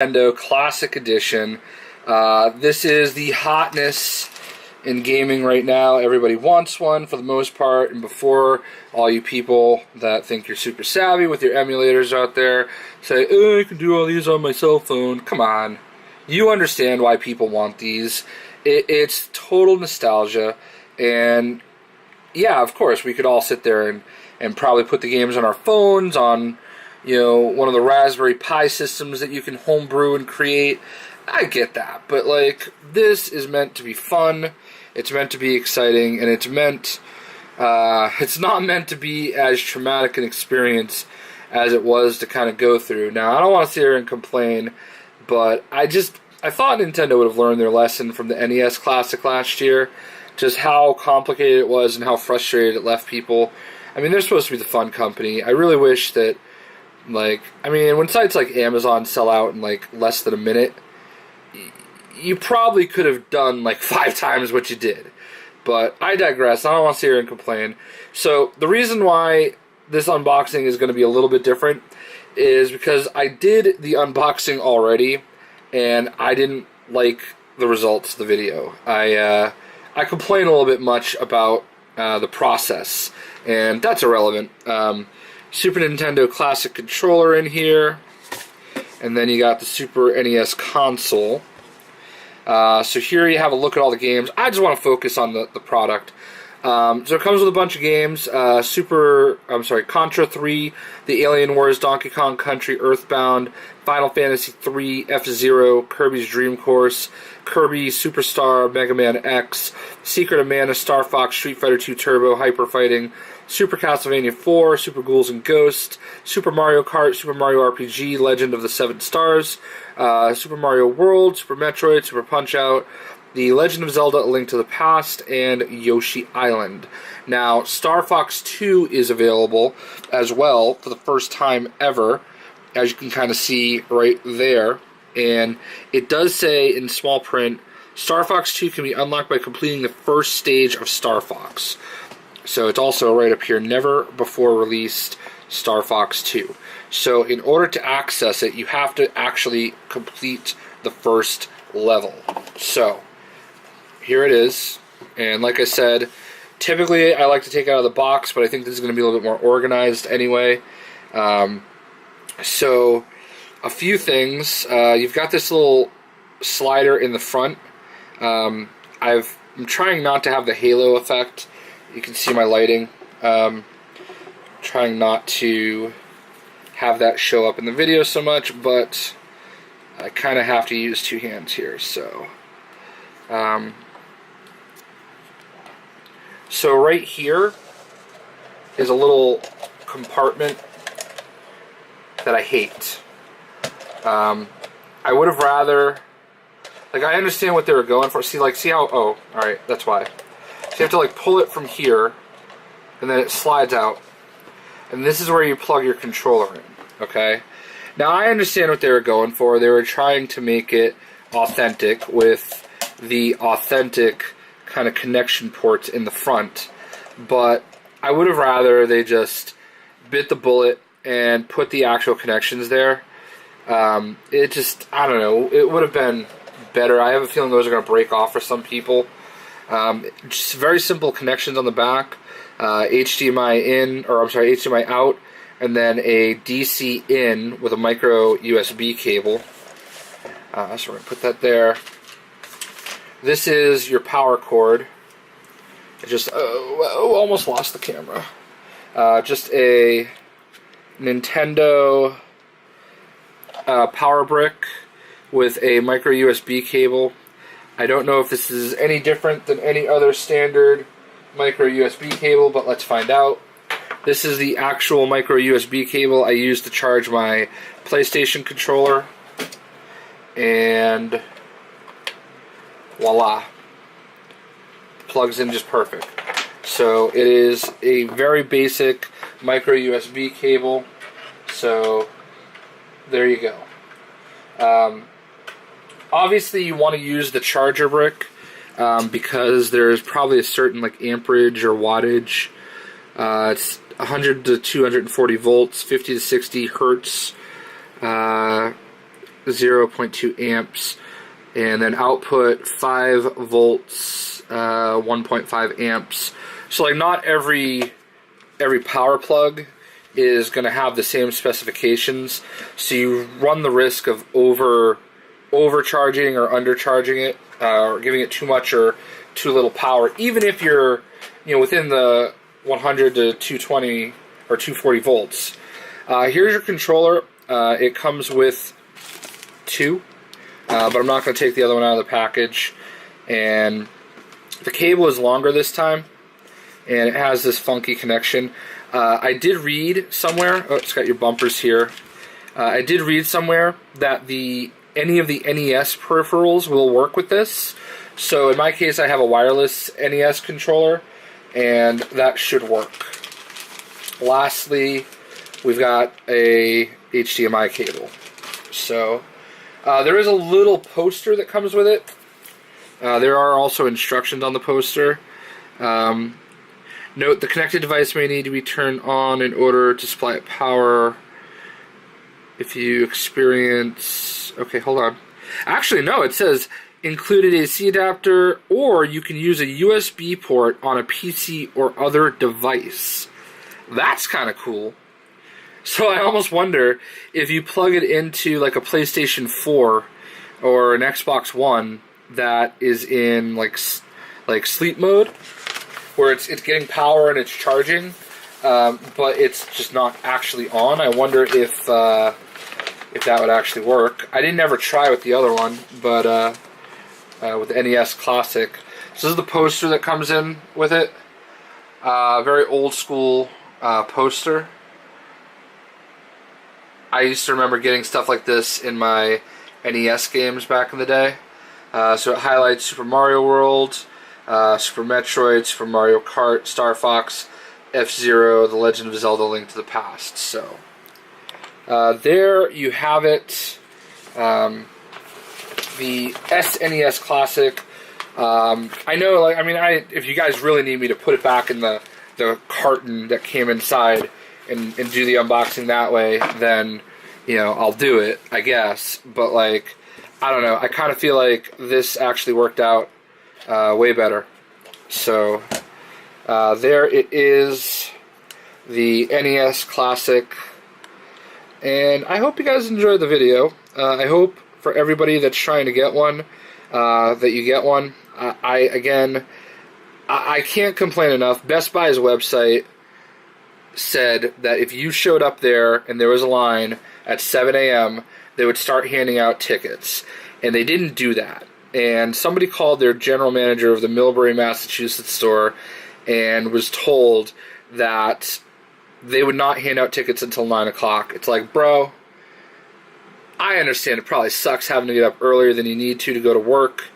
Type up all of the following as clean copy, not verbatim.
Nintendo Classic Edition. This is the hotness in gaming right now. Everybody wants one for the most part, and before all you people that think you're super savvy with your emulators out there say, oh, I can do all these on my cell phone. Come on. You understand why people want these. It's total nostalgia, and yeah, of course, we could all sit there and probably put the games on our phones, on, you know, one of the Raspberry Pi systems that you can homebrew and create. I get that, but like, this is meant to be fun, it's meant to be exciting, and it's not meant to be as traumatic an experience as it was to kind of go through. Now, I don't want to sit here and complain, but I thought Nintendo would have learned their lesson from the NES Classic last year, just how complicated it was and how frustrated it left people. I mean, they're supposed to be the fun company. I really wish that, like, I mean, when sites like Amazon sell out in like less than a minute, you probably could have done like 5 times what you did. But I digress. I don't want to sit here and complain. So the reason why this unboxing is going to be a little bit different is because I did the unboxing already, and I didn't like the results of the video. I complain a little bit much about the process, and that's irrelevant. Super Nintendo Classic controller in here, and then you got the Super NES console. So here you have a look at all the games. I just want to focus on the product. So it comes with a bunch of games. Contra 3, The Alien Wars, Donkey Kong Country, EarthBound, Final Fantasy 3, F-Zero, Kirby's Dream Course, Kirby Superstar, Mega Man X, Secret of Mana, Star Fox, Street Fighter 2 Turbo, Hyper Fighting, Super Castlevania 4, Super Ghouls and Ghosts, Super Mario Kart, Super Mario RPG, Legend of the Seven Stars, Super Mario World, Super Metroid, Super Punch-Out, The Legend of Zelda: A Link to the Past, and Yoshi Island. Now, Star Fox 2 is available as well for the first time ever, as you can kind of see right there. And it does say in small print, Star Fox 2 can be unlocked by completing the first stage of Star Fox. So it's also right up here, never before released Star Fox 2. So in order to access it, you have to actually complete the first level. So here it is, and like I said, typically I like to take it out of the box, but I think this is going to be a little bit more organized anyway. So a few things. You've got this little slider in the front. I'm trying not to have the halo effect. You can see my lighting. Trying not to have that show up in the video so much, but I kind of have to use 2 hands here. So right here is a little compartment that I hate. I would have rather, like, I understand what they were going for. See how, oh, alright, that's why. So you have to, like, pull it from here, and then it slides out. And this is where you plug your controller in, okay? Now, I understand what they were going for. They were trying to make it authentic with the authentic kind of connection ports in the front. But I would have rather they just bit the bullet and put the actual connections there. It just, I don't know, it would have been better. I have a feeling those are going to break off for some people. Just very simple connections on the back. HDMI in, or I'm sorry, HDMI out, and then a DC in with a micro USB cable. So we're going to put that there. This is your power cord. It just, almost lost the camera. Just a Nintendo power brick with a micro USB cable. I don't know if this is any different than any other standard micro USB cable, but let's find out. This is the actual micro USB cable I use to charge my PlayStation controller, and voila, plugs in just perfect. So it is a very basic micro USB cable, so there you go. Obviously you want to use the charger brick, because there's probably a certain like amperage or wattage. It's 100 to 240 volts, 50 to 60 hertz. 0.2 amps, and then output 5 volts, 1.5 amps. So like not every power plug is going to have the same specifications, so you run the risk of overcharging or undercharging it, or giving it too much or too little power, even if you're within the 100 to 220 or 240 volts. Here's your controller. It comes with 2, but I'm not going to take the other one out of the package. And the cable is longer this time, and it has this funky connection. I did read somewhere, oh, it's got your bumpers here. I did read somewhere that any of the NES peripherals will work with this. So in my case, I have a wireless NES controller, and that should work. Lastly, we've got a HDMI cable. So there is a little poster that comes with it. There are also instructions on the poster. Note, the connected device may need to be turned on in order to supply it power. If you experience... Okay, hold on. Actually, no, it says included AC adapter, or you can use a USB port on a PC or other device. That's kind of cool. So I almost wonder if you plug it into like a PlayStation 4 or an Xbox One that is in like sleep mode, where it's getting power and it's charging, but it's just not actually on. I wonder if that would actually work. I didn't ever try with the other one, but with the NES Classic. So this is the poster that comes in with it. Very old school poster. I used to remember getting stuff like this in my NES games back in the day. So it highlights Super Mario World, Super Metroid, Super Mario Kart, Star Fox, F-Zero, The Legend of Zelda: Link to the Past. So there you have it. The SNES Classic. I know, if you guys really need me to put it back in the carton that came inside and do the unboxing that way, then I'll do it, I guess. But I don't know. I kind of feel like this actually worked out way better. So there it is, the NES Classic, and I hope you guys enjoyed the video. I hope for everybody that's trying to get one, that you get one. I can't complain enough. Best Buy's website said that if you showed up there and there was a line at 7 a.m., they would start handing out tickets. And they didn't do that. And somebody called their general manager of the Millbury, Massachusetts store and was told that they would not hand out tickets until 9 o'clock. It's like, bro, I understand it probably sucks having to get up earlier than you need to go to work.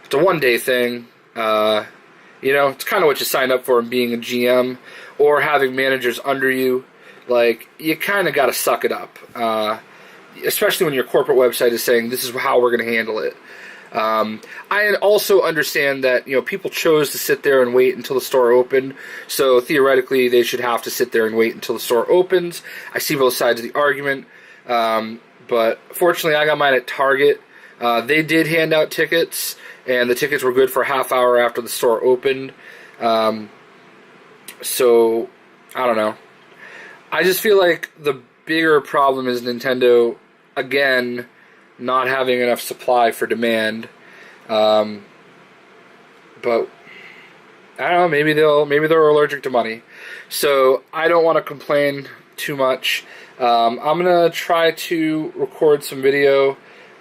It's a one-day thing. It's kind of what you signed up for in being a GM or having managers under you. You kind of got to suck it up. Especially when your corporate website is saying, this is how we're going to handle it. I also understand that people chose to sit there and wait until the store opened, so theoretically they should have to sit there and wait until the store opens. I see both sides of the argument, but fortunately I got mine at Target. They did hand out tickets, and the tickets were good for a half hour after the store opened. So I don't know. I just feel like the bigger problem is Nintendo, again, not having enough supply for demand. But I don't know, maybe they're allergic to money. So I don't want to complain too much. I'm gonna try to record some video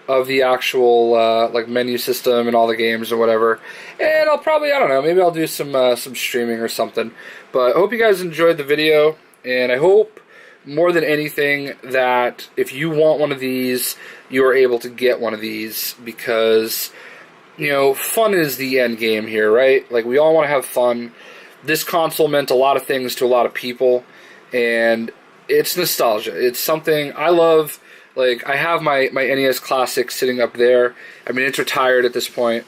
of the actual menu system and all the games or whatever. And I'll probably, I don't know, maybe I'll do some streaming or something. But I hope you guys enjoyed the video, and I hope more than anything that if you want one of these, you are able to get one of these, because fun is the end game here, right? We all want to have fun. This console meant a lot of things to a lot of people, and it's nostalgia. It's something I love. I have my NES Classic sitting up there. I mean, it's retired at this point,